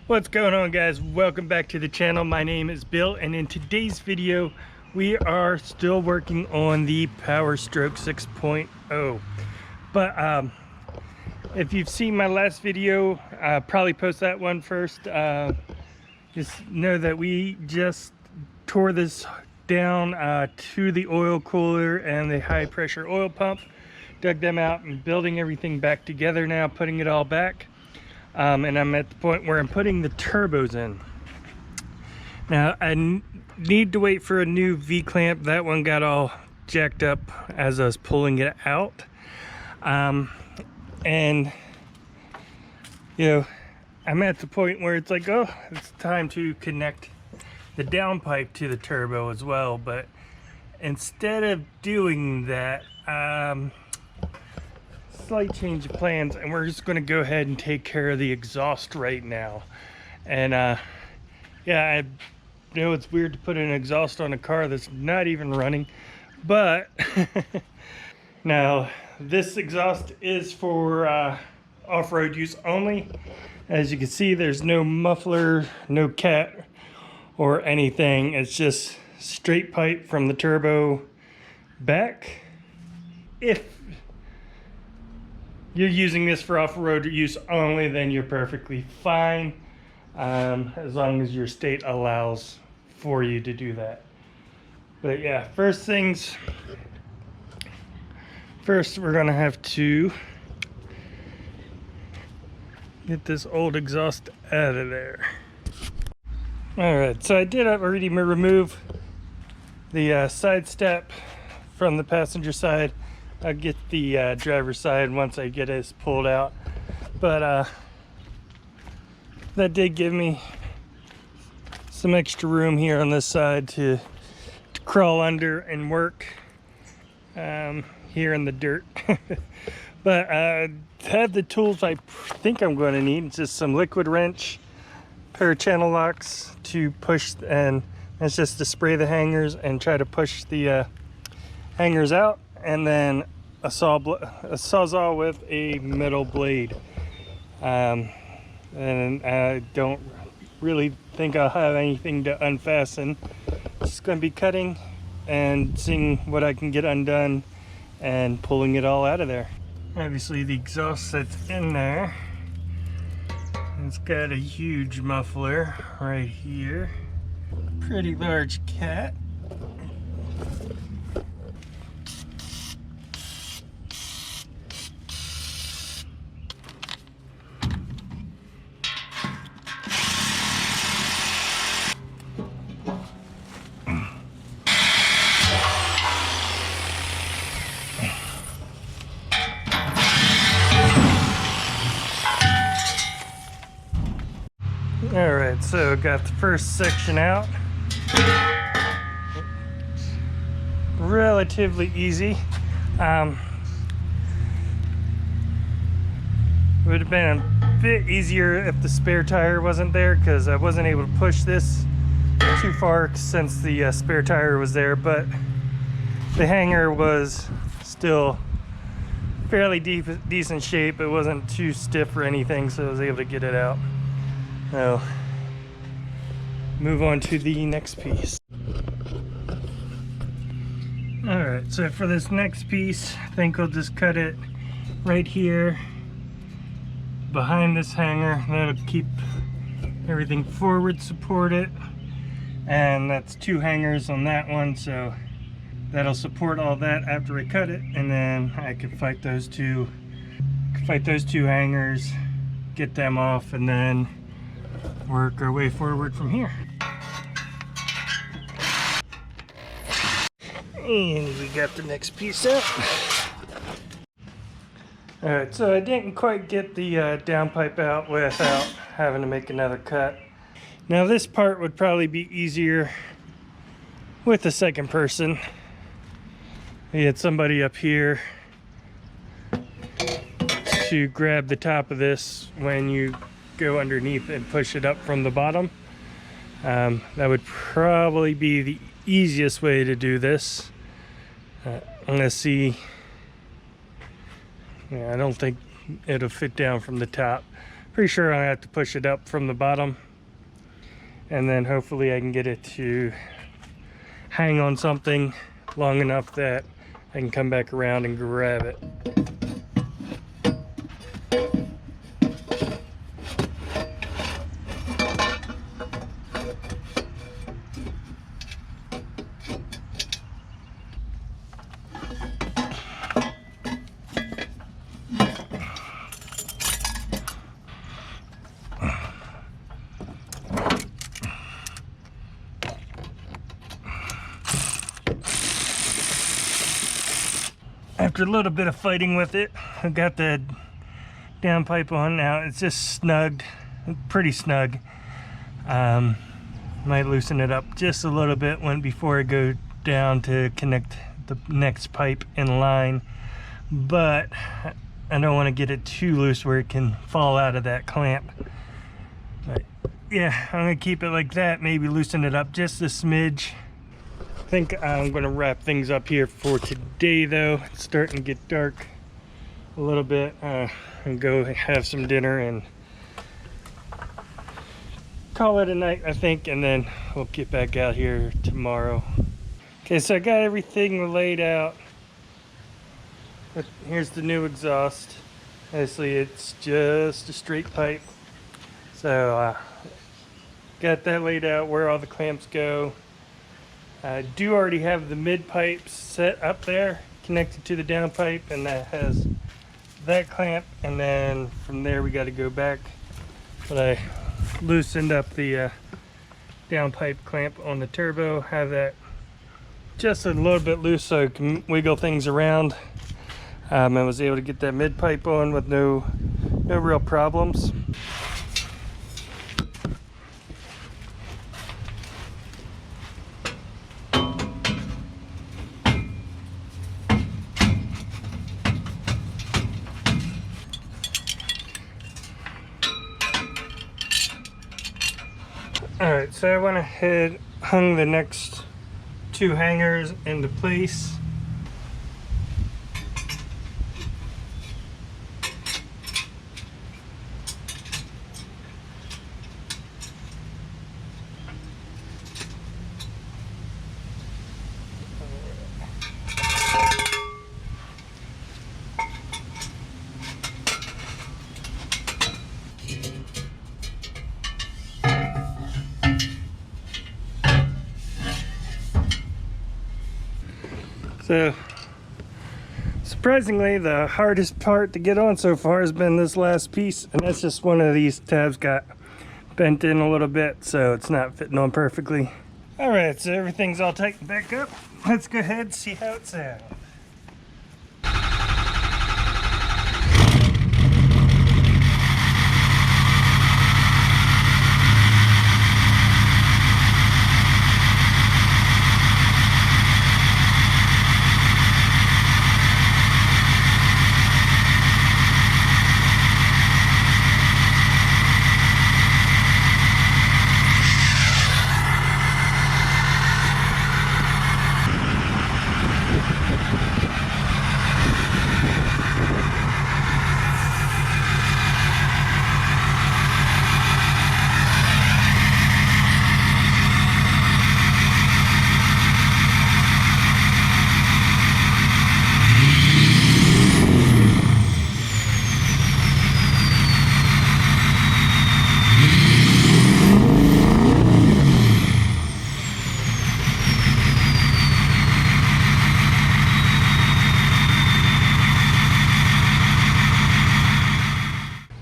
What's going on, guys? Welcome back to the channel. My name is Bill, and in today's video we are still working on the Powerstroke 6.0. But if you've seen my last video, probably post that one first. Just know that we just tore this down to the oil cooler and the high pressure oil pump, dug them out and building everything back together now, putting it all back. And I'm at the point where I'm putting the turbos in. Now I need to wait for a new V-clamp. That one got all jacked up as I was pulling it out. And you know, I'm at the point where it's like, oh, it's time to connect the downpipe to the turbo as well. But instead of doing that, slight change of plans, and we're just going to go ahead and take care of the exhaust right now. And yeah, I know it's weird to put an exhaust on a car that's not even running, but now this exhaust is for off-road use only. As you can see, there's no muffler, no cat or anything. It's just straight pipe from the turbo back. If you're using this for off-road use only, then you're perfectly fine, as long as your state allows for you to do that. But yeah, first we're gonna have to get this old exhaust out of there. All right, so I did already remove the side step from the passenger side. I'll get the driver's side once I get this pulled out, but that did give me some extra room here on this side to crawl under and work here in the dirt. But I have the tools I think I'm going to need. It's just some liquid wrench, pair of channel locks to push, and that's just to spray the hangers and try to push the hangers out, and then a sawzall with a metal blade. And I don't really think I'll have anything to unfasten. Just going to be cutting and seeing what I can get undone and pulling it all out of there. Obviously the exhaust that's in there, it's got a huge muffler right here, pretty large cat. Alright, so got the first section out. Relatively easy. Would have been a bit easier if the spare tire wasn't there, because I wasn't able to push this too far since the spare tire was there, but the hanger was still fairly decent shape. It wasn't too stiff or anything, so I was able to get it out. Now, move on to the next piece. Alright, so for this next piece, I think I'll just cut it right here behind this hanger. That'll keep everything forward supported, and that's two hangers on that one, so that'll support all that after I cut it, and then I can fight those two hangers, get them off, and then work our way forward from here. And we got the next piece out. Alright, so I didn't quite get the downpipe out without having to make another cut. Now this part would probably be easier with the second person. We had somebody up here to grab the top of this when you go underneath and push it up from the bottom. That would probably be the easiest way to do this. I'm gonna see. Yeah, I don't think it'll fit down from the top. Pretty sure I have to push it up from the bottom, and then hopefully I can get it to hang on something long enough that I can come back around and grab it. After a little bit of fighting with it, I got the downpipe on now. It's just snugged, pretty snug. Might loosen it up just a little bit before I go down to connect the next pipe in line, but I don't want to get it too loose where it can fall out of that clamp. But yeah, I'm gonna keep it like that, maybe loosen it up just a smidge. I think I'm gonna wrap things up here for today though. It's starting to get dark a little bit, and go have some dinner and call it a night, I think, and then we'll get back out here tomorrow. Okay, so I got everything laid out. Here's the new exhaust. Obviously it's just a straight pipe, so got that laid out where all the clamps go. I do already have the mid pipes set up there connected to the down pipe, and that has that clamp, and then from there we got to go back, but I loosened up the down pipe clamp on the turbo, have that just a little bit loose so I can wiggle things around. I was able to get that mid pipe on with no real problems. Alright, so I went ahead, hung the next two hangers into place. So, surprisingly, the hardest part to get on so far has been this last piece, and that's just one of these tabs got bent in a little bit, so it's not fitting on perfectly. Alright, so everything's all tightened back up. Let's go ahead and see how it sounds.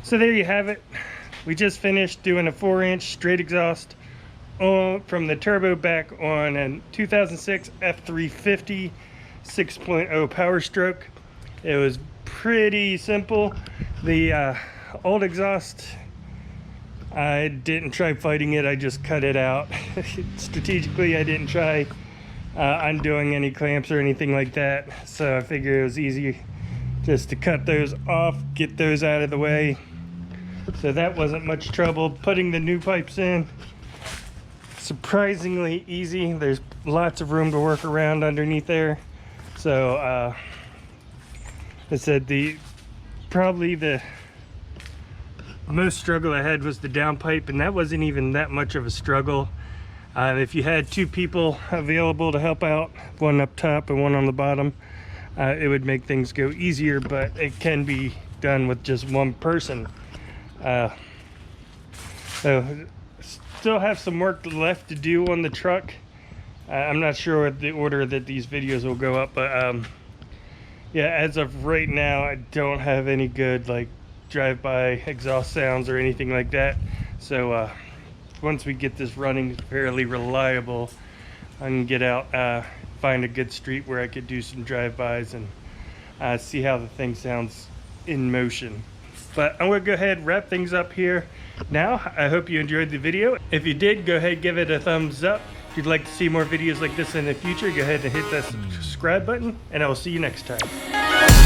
So there you have it. We just finished doing a 4-inch straight exhaust from the turbo back on a 2006 F350 6.0 Powerstroke. It was pretty simple. The old exhaust, I didn't try fighting it, I just cut it out. Strategically, I didn't try undoing any clamps or anything like that, so I figured it was easy just to cut those off, get those out of the way. So that wasn't much trouble. Putting the new pipes in, surprisingly easy. There's lots of room to work around underneath there. So I said probably the most struggle I had was the downpipe, and that wasn't even that much of a struggle. If you had two people available to help out, one up top and one on the bottom, it would make things go easier, but it can be done with just one person. So still have some work left to do on the truck. I'm not sure what the order that these videos will go up, but yeah, as of right now, I don't have any good like drive-by exhaust sounds or anything like that. So once we get this running fairly reliable, I can get out, find a good street where I could do some drive-bys and see how the thing sounds in motion. But I'm gonna go ahead and wrap things up here now. I hope you enjoyed the video. If you did, go ahead and give it a thumbs up. If you'd like to see more videos like this in the future, go ahead and hit that subscribe button, and I will see you next time.